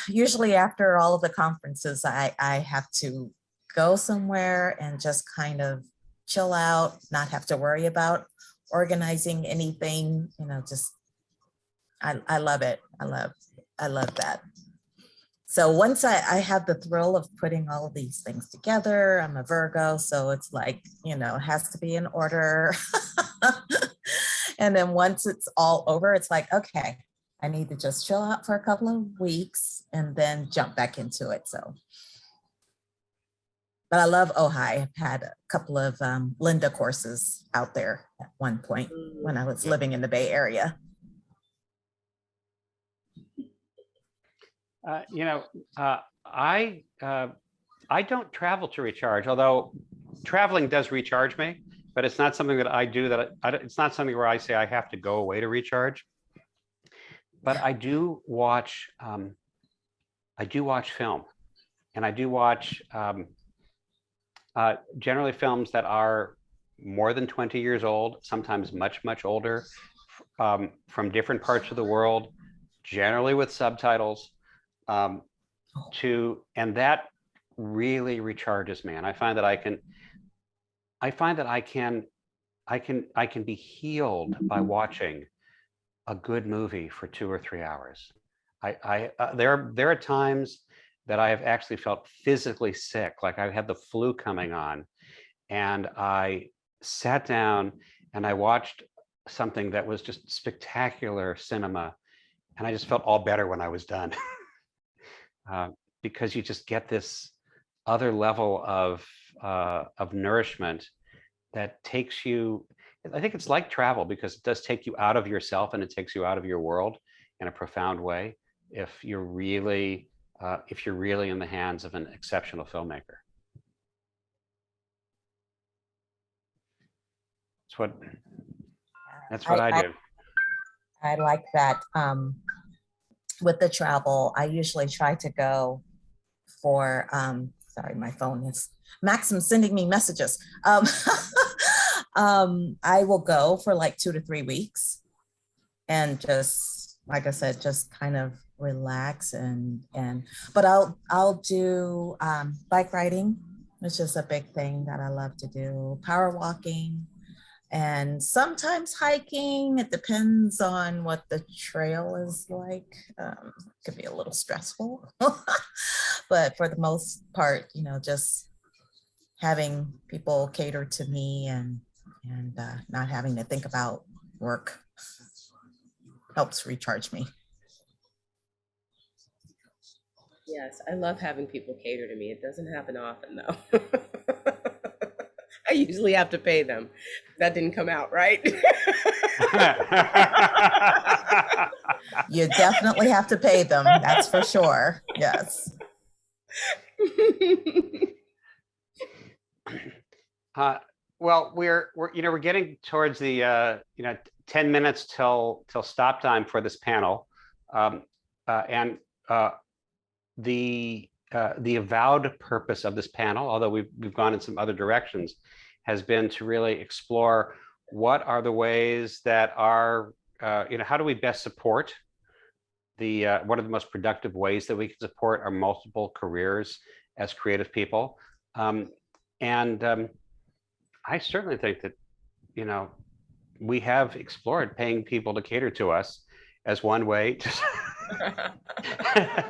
[SPEAKER 7] usually after all of the conferences, I have to go somewhere and just kind of chill out, not have to worry about organizing anything, just I love it. I love that. So once I have the thrill of putting all of these things together, I'm a Virgo, so it's like, it has to be in order. And then once it's all over, it's like, okay, I need to just chill out for a couple of weeks and then jump back into it. So, but I love Ojai. I've had a couple of Linda courses out there at one point when I was living in the Bay Area.
[SPEAKER 1] I don't travel to recharge, although traveling does recharge me, but it's not something that I do it's not something where I say I have to go away to recharge. But I do watch film, and I do watch generally films that are more than 20 years old, sometimes much, much older, from different parts of the world, generally with subtitles. And that really recharges me. And I find that I can be healed by watching a good movie for 2 or 3 hours. There are times that I have actually felt physically sick, like I had the flu coming on, and I sat down and I watched something that was just spectacular cinema, and I just felt all better when I was done. Because you just get this other level of nourishment that takes you. I think it's like travel, because it does take you out of yourself and it takes you out of your world in a profound way if you're really in the hands of an exceptional filmmaker. That's what I do.
[SPEAKER 7] I like that. With the travel, I usually try to go for, sorry, my phone is, Maxim's sending me messages. I will go for like 2 to 3 weeks and just, like I said, just kind of relax but I'll do bike riding, which is a big thing that I love to do, power walking, and sometimes hiking. It depends on what the trail is like. It could be a little stressful, but for the most part, just having people cater to me and not having to think about work helps recharge me.
[SPEAKER 2] Yes, I love having people cater to me. It doesn't happen often though. I usually have to pay them. That didn't come out right.
[SPEAKER 7] You definitely have to pay them, that's for sure. Yes.
[SPEAKER 1] Well, we're getting towards the 10 minutes till stop time for this panel, and the avowed purpose of this panel, although we've gone in some other directions, has been to really explore what are the ways that are how do we best support what are the most productive ways that we can support our multiple careers as creative people, and I certainly think that we have explored paying people to cater to us as one way to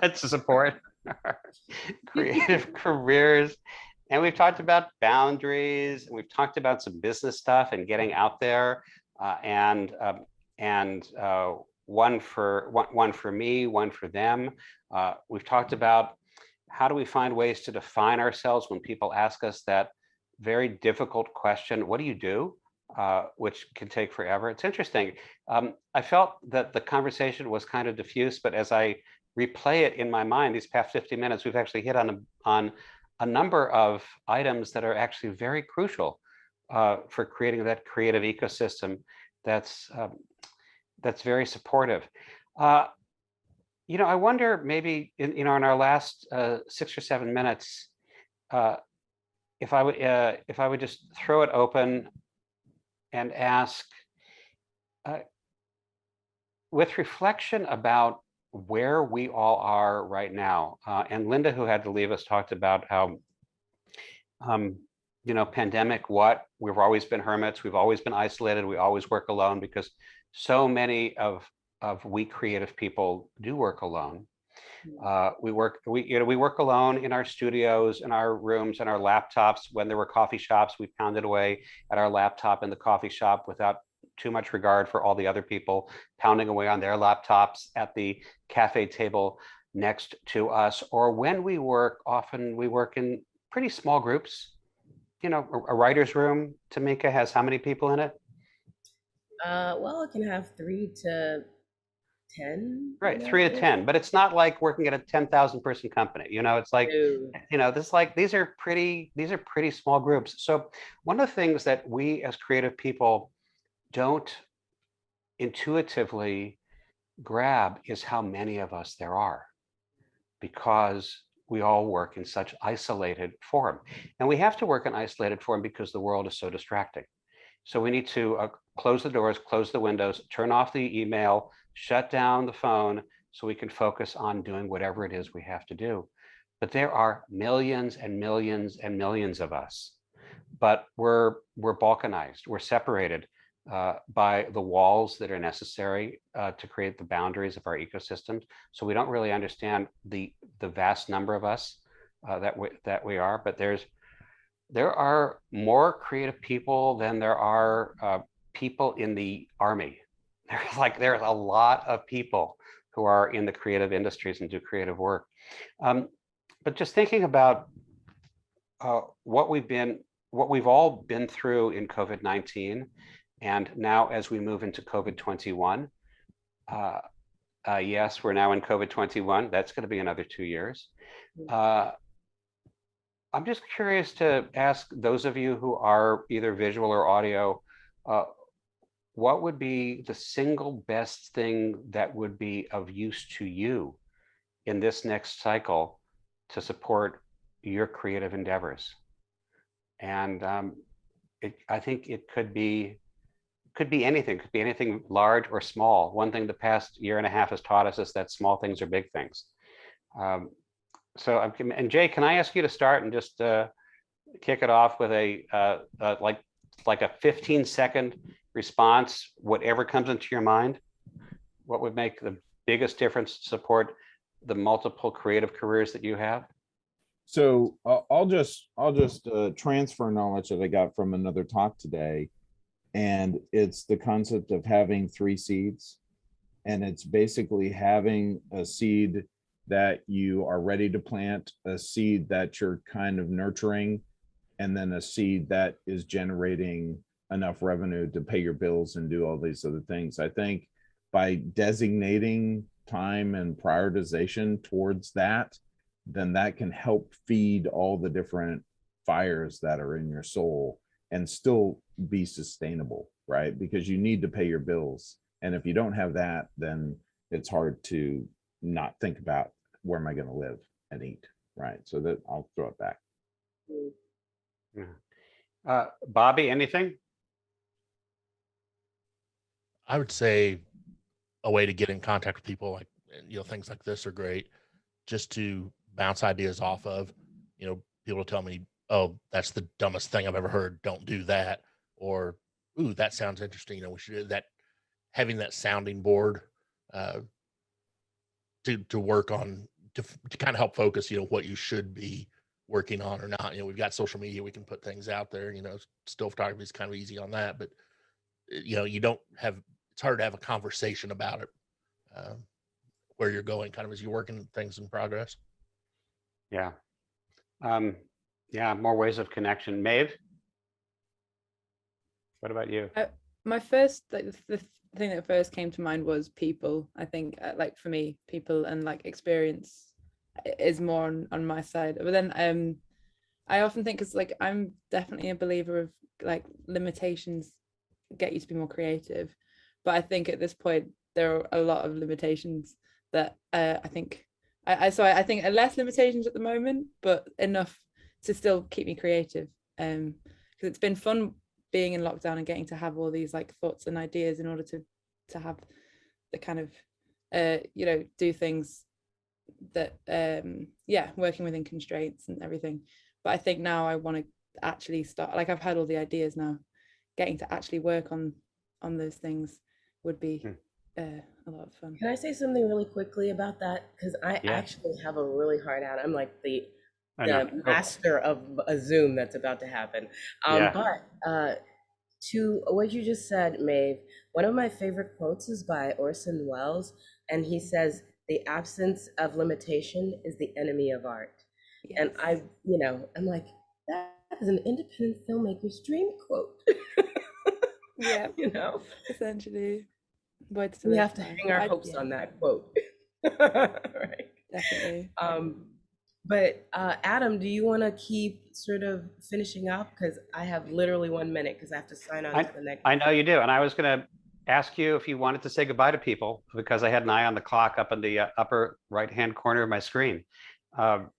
[SPEAKER 1] to support our creative careers. And we've talked about boundaries, and we've talked about some business stuff and getting out there, and one for me, one for them. We've talked about how do we find ways to define ourselves when people ask us that very difficult question, what do you do? Which can take forever. It's interesting. I felt that the conversation was kind of diffuse, but as I replay it in my mind, these past 50 minutes, we've actually hit on a number of items that are actually very crucial for creating that creative ecosystem that's very supportive. I wonder maybe in our last 6 or 7 minutes, if I would just throw it open and ask, with reflection about where we all are right now, and Linda, who had to leave us, talked about how, pandemic, we've always been hermits, we've always been isolated, we always work alone because so many of we creative people do work alone. We work alone in our studios, in our rooms, in our laptops. When there were coffee shops, we pounded away at our laptop in the coffee shop without too much regard for all the other people pounding away on their laptops at the cafe table next to us. Or when we work, often we work in pretty small groups. A writer's room, Tamika, has how many people in it?
[SPEAKER 2] Well, it can have 3 to 10.
[SPEAKER 1] Right, 3 to 10, but it's not like working at a 10,000 person company. It's like, these are pretty small groups. So one of the things that we as creative people don't intuitively grab is how many of us there are, because we all work in such isolated form. And we have to work in isolated form because the world is so distracting. So we need to close the doors, close the windows, turn off the email, shut down the phone so we can focus on doing whatever it is we have to do. But there are millions and millions and millions of us, but we're balkanized, we're separated by the walls that are necessary to create the boundaries of our ecosystems. So we don't really understand the vast number of us that we are, but there are more creative people than there are people in the army. There's a lot of people who are in the creative industries and do creative work. But just thinking about what we've all been through in COVID-19, and now as we move into COVID-21, yes, we're now in COVID-21. That's going to be another 2 years. I'm just curious to ask those of you who are either visual or audio, what would be the single best thing that would be of use to you in this next cycle to support your creative endeavors? And I think it could be could be anything, could be anything large or small. One thing the past year and a half has taught us is that small things are big things. And Jay, can I ask you to start and just kick it off with a like a 15-second response, whatever comes into your mind? What would make the biggest difference to support the multiple creative careers that you have?
[SPEAKER 3] So I'll just transfer knowledge that I got from another talk today, and it's the concept of having 3 seeds, and it's basically having a seed that you are ready to plant, a seed that you're kind of nurturing, and then a seed that is generating enough revenue to pay your bills and do all these other things. I think by designating time and prioritization towards that, then that can help feed all the different fires that are in your soul and still be sustainable, right? Because you need to pay your bills. And if you don't have that, then it's hard to not think about where am I going to live and eat, right? So that I'll throw it back.
[SPEAKER 1] Yeah. Bobby, anything?
[SPEAKER 6] I would say a way to get in contact with people, like, things like this are great, just to bounce ideas off of. People tell me, oh, that's the dumbest thing I've ever heard, don't do that, or ooh, that sounds interesting, we should do that. Having that sounding board to work on, to kind of help focus, what you should be working on or not. We've got social media, we can put things out there. Still photography is kind of easy on that, but you don't have, it's hard to have a conversation about it, where you're going kind of as you're working things in progress.
[SPEAKER 1] Yeah. Yeah, more ways of connection. Maeve, what about you?
[SPEAKER 5] My first, the thing that first came to mind was people. I think like for me, people and like experience is more on my side. But then I often think, because like I'm definitely a believer of like limitations get you to be more creative, but I think at this point there are a lot of limitations that I think I think less limitations at the moment, but enough to still keep me creative, because it's been fun being in lockdown and getting to have all these like thoughts and ideas in order to have the kind of do things that working within constraints and everything. But I think now I want to actually start, like I've had all the ideas now, getting to actually work on those things would be a lot of fun.
[SPEAKER 2] Can I say something really quickly about that? Because I actually have a really hard out. I'm like the master of a Zoom that's about to happen. But to what you just said, Maeve, one of my favorite quotes is by Orson Welles, and he says, "The absence of limitation is the enemy of art." Yes. And I'm like, that is an independent filmmaker's dream quote.
[SPEAKER 5] Yeah, essentially.
[SPEAKER 2] We have to hang our hopes on that quote. Right.
[SPEAKER 5] Definitely.
[SPEAKER 2] But Adam, do you want to keep sort of finishing up? Because I have literally 1 minute because I have to sign on to the next.
[SPEAKER 1] I know you do. And I was going to ask you if you wanted to say goodbye to people, because I had an eye on the clock up in the upper right-hand corner of my screen. So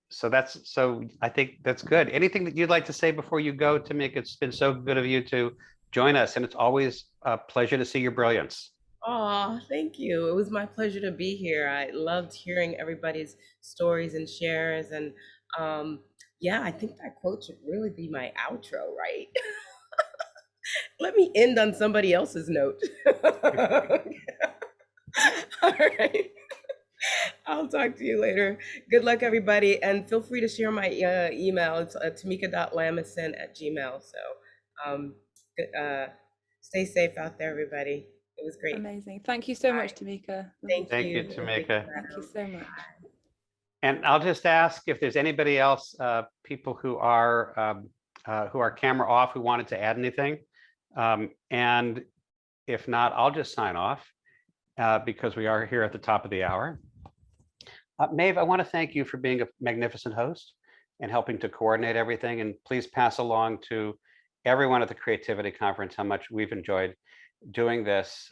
[SPEAKER 1] I think that's good. Anything that you'd like to say before you go, Tamika? It's been so good of you to join us, and it's always a pleasure to see your brilliance.
[SPEAKER 2] Oh, thank you. It was my pleasure to be here. I loved hearing everybody's stories and shares. And I think that quote should really be my outro, right? Let me end on somebody else's note. All right. I'll talk to you later. Good luck, everybody. And feel free to share my email. It's tamika.lamison@gmail. So stay safe out there, everybody. It was great.
[SPEAKER 5] Amazing. Thank you so much, Tamika.
[SPEAKER 1] Thank you, Tamika.
[SPEAKER 5] Thank you so much.
[SPEAKER 1] And I'll just ask if there's anybody else, people who are camera off, who wanted to add anything. And if not, I'll just sign off because we are here at the top of the hour. Maeve, I want to thank you for being a magnificent host and helping to coordinate everything. And please pass along to everyone at the Creativity Conference how much we've enjoyed doing this.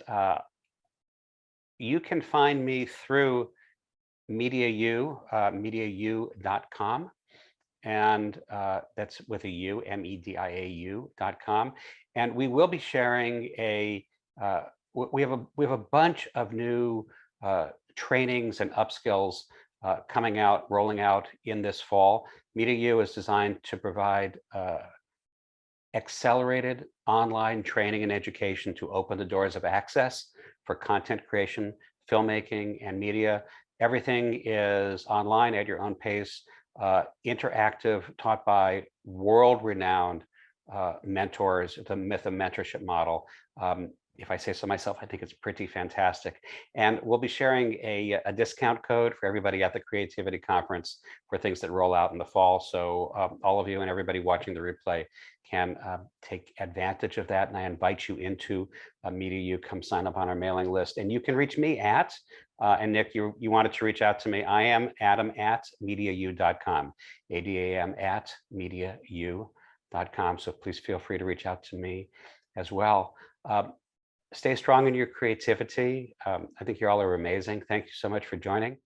[SPEAKER 1] You can find me through MediaU, MediaU.com, and that's with a U, MEDIAU.com. And we will be sharing a we have a bunch of new trainings and upskills coming out, rolling out in this fall. MediaU is designed to provide accelerated online training and education to open the doors of access for content creation, filmmaking, and media. Everything is online at your own pace, interactive, taught by world-renowned mentors, the myth of mentorship model. If I say so myself, I think it's pretty fantastic. And we'll be sharing a discount code for everybody at the Creativity Conference for things that roll out in the fall. So all of you and everybody watching the replay can take advantage of that. And I invite you into MediaU, come sign up on our mailing list. And you can reach me at, and Nick, you wanted to reach out to me. I am adam@mediau.com, ADAM@mediau.com. So please feel free to reach out to me as well. Stay strong in your creativity. I think you all are amazing. Thank you so much for joining.